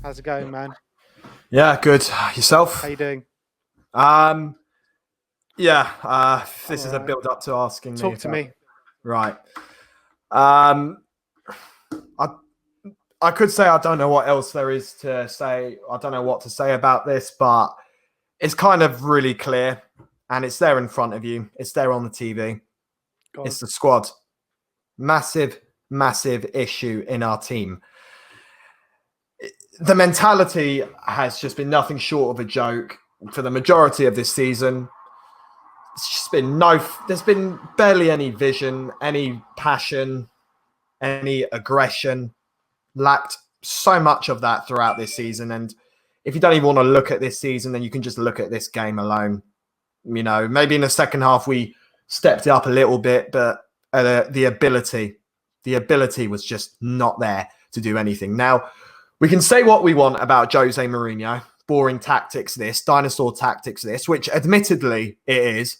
How's it going, man? Yeah, good. Yourself? How you doing? This is a build up to asking Talk to me. Right. I could say I don't know what else there is to say. I don't know what to say about this, but it's kind of really clear and it's there in front of you. It's there on the TV. It's the squad. Massive, massive issue in our team. The mentality has just been nothing short of a joke for the majority of this season. It's just been there's been barely any vision, any passion, any aggression. Lacked so much of that throughout this season. And if you don't even want to look at this season, then you can just look at this game alone. You know, maybe in the second half we stepped it up a little bit, but the ability was just not there to do anything. Now, we can say what we want about Jose Mourinho. Boring tactics this, dinosaur tactics this, which admittedly it is.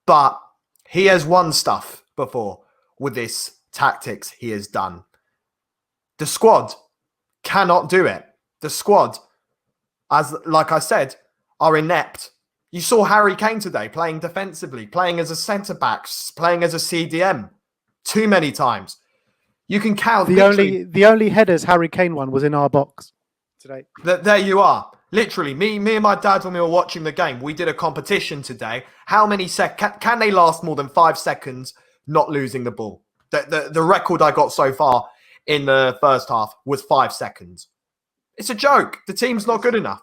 But he has won stuff before with this tactics he has done. The squad cannot do it. The squad, like I said, are inept. You saw Harry Kane today playing defensively, playing as a centre-back, playing as a CDM too many times. You can count. The only headers Harry Kane won was in our box today. There you are. Literally, me and my dad, when we were watching the game, we did a competition today. How many can they last more than 5 seconds not losing the ball? The record I got so far in the first half was 5 seconds. It's a joke. The team's not good enough.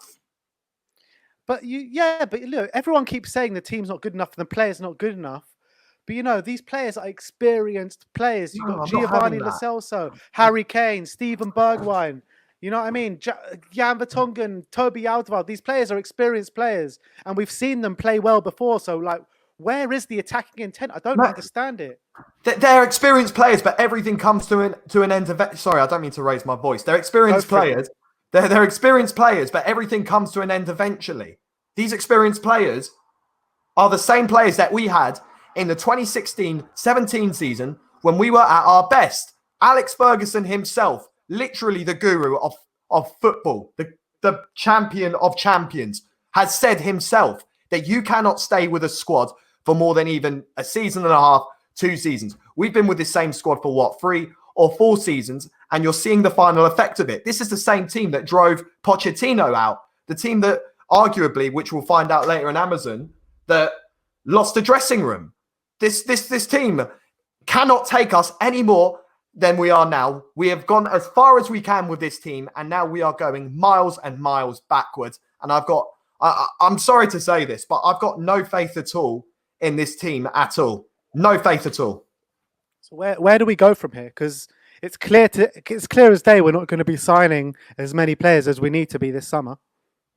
But look, everyone keeps saying the team's not good enough and the players not good enough. But you know, these players are experienced players. You've got Giovanni Lo Celso, Harry Kane, Steven Bergwijn. You know what I mean? Jan Vertonghen, Toby Alderweireld. These players are experienced players, and we've seen them play well before. So, like, where is the attacking intent? I don't understand it. They're experienced players, but everything comes to an end. Sorry, I don't mean to raise my voice. They're experienced players. They're experienced players, but everything comes to an end eventually. These experienced players are the same players that we had in the 2016-17 season when we were at our best. Alex Ferguson himself, literally the guru of football, the champion of champions, has said himself that you cannot stay with a squad for more than even a season and a half, 2 seasons. We've been with this same squad for what, 3 or 4 seasons, and you're seeing the final effect of it. This is the same team that drove Pochettino out, the team that arguably, which we'll find out later in Amazon, that lost the dressing room. This team cannot take us any more than we are now. We have gone as far as we can with this team, and now we are going miles and miles backwards. And I'm sorry to say this, but I've got no faith at all in this team at all. No faith at all. So where do we go from here? Because it's clear as day we're not going to be signing as many players as we need to be this summer.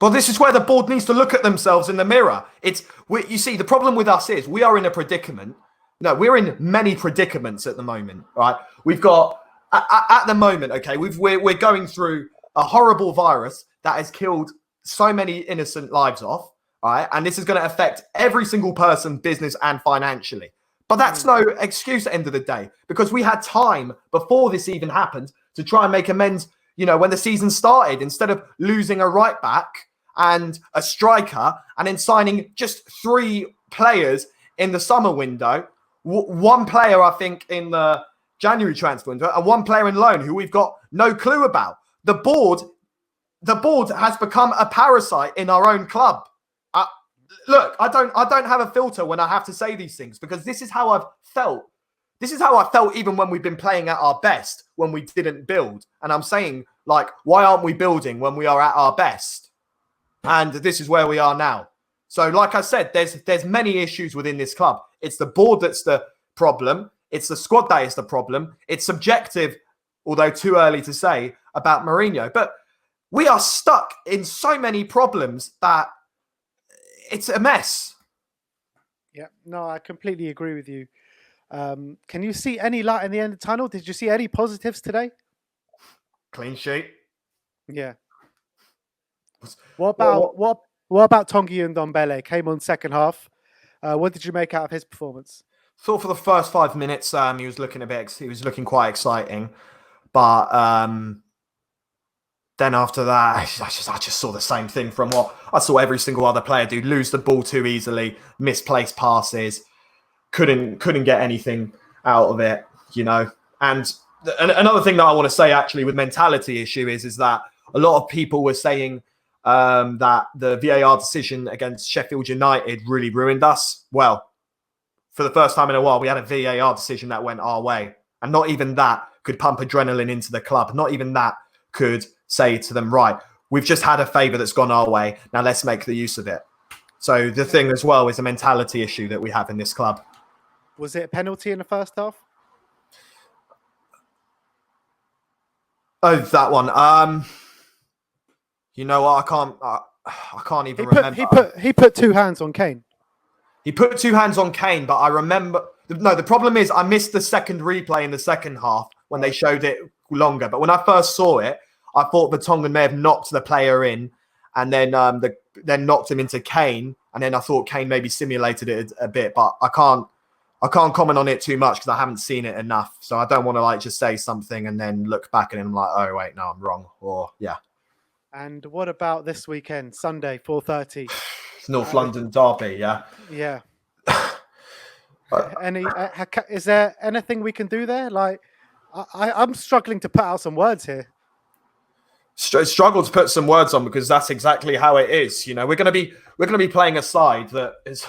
Well, this is where the board needs to look at themselves in the mirror. You see, the problem with us is we are in a predicament. No, we're in many predicaments at the moment, right? We've got, at the moment, okay, we're going through a horrible virus that has killed so many innocent lives off, right? And this is going to affect every single person, business and financially. But that's no excuse at the end of the day, because we had time before this even happened to try and make amends, you know, when the season started, instead of losing a right back and a striker and then signing just 3 players in the summer window. 1 player, I think, in the January transfer window, and 1 player in loan who we've got no clue about. The board has become a parasite in our own club. Look, I don't have a filter when I have to say these things, because this is how I've felt. This is how I felt even when we've been playing at our best, when we didn't build. And I'm saying, like, why aren't we building when we are at our best? And this is where we are now. So, like I said, there's many issues within this club. It's the board that's the problem. It's the squad that is the problem. It's subjective, although too early to say, about Mourinho. But we are stuck in so many problems that it's a mess. Yeah, no, I completely agree with you. Can you see any light in the end of the tunnel? Did you see any positives today? Clean sheet. Yeah. What about Tongi and Ndombele? Came on second half. What did you make out of his performance? Thought for the first 5 minutes, he was looking quite exciting, but then after that, I just saw the same thing from what I saw every single other player do: lose the ball too easily, misplaced passes, couldn't get anything out of it, you know. And another thing that I want to say actually with mentality issue is that a lot of people were saying that the VAR decision against Sheffield United really ruined us. Well, for the first time in a while, we had a VAR decision that went our way. And not even that could pump adrenaline into the club. Not even that could say to them, right, we've just had a favour that's gone our way. Now let's make the use of it. So the thing as well is a mentality issue that we have in this club. Was it a penalty in the first half? Oh, that one. You know what? I can't even remember. He put two hands on Kane. He put two hands on Kane, but I remember. No, the problem is I missed the second replay in the second half when they showed it longer. But when I first saw it, I thought Vertonghen may have knocked the player in, and then then knocked him into Kane, and then I thought Kane maybe simulated it a bit. But I can't comment on it too much because I haven't seen it enough. So I don't want to just say something and then look back and I'm like, oh wait, no, I'm wrong. Or yeah. And what about this weekend, Sunday, 4:30? North London derby, yeah. Yeah. Is there anything we can do there? Like, I'm struggling to put out some words here. Struggle to put some words on because that's exactly how it is. You know, we're gonna be playing a side that has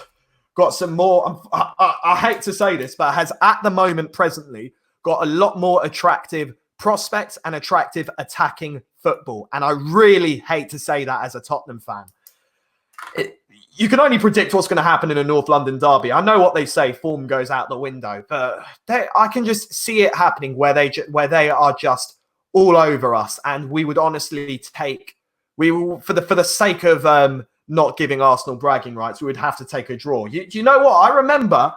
got some more. I hate to say this, but has at the moment presently got a lot more attractive prospects and attractive attacking football. And I really hate to say that as a Tottenham fan. You can only predict what's going to happen in a North London derby. I know what they say, form goes out the window, but I can just see it happening where they are just all over us, and we would honestly for the sake of not giving Arsenal bragging rights, we would have to take a draw. You know what? I remember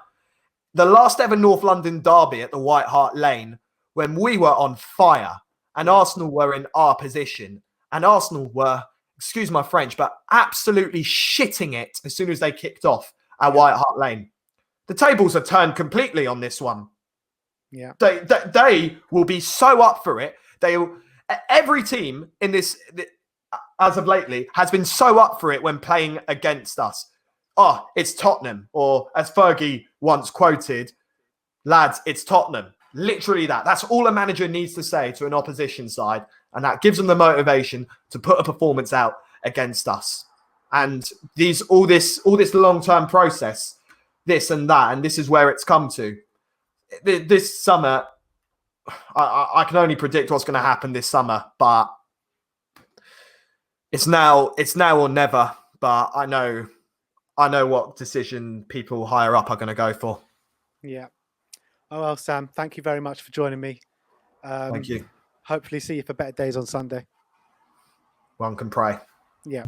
the last ever North London derby at the White Hart Lane when we were on fire and Arsenal were in our position, and Arsenal were, excuse my French, but absolutely shitting it as soon as they kicked off at White Hart Lane. The tables are turned completely on this one. Yeah, they will be so up for it. Every team in this, as of lately, has been so up for it when playing against us. Oh, it's Tottenham, or as Fergie once quoted, lads, it's Tottenham. Literally that. That's all a manager needs to say to an opposition side. And that gives them the motivation to put a performance out against us. And all this long-term process, this and that, and this is where it's come to. This summer, I can only predict what's going to happen this summer, but it's now or never. But I know what decision people higher up are going to go for. Yeah. Oh well, Sam, thank you very much for joining me. Thank you. Hopefully see you for better days on Sunday. One can pray. Yeah.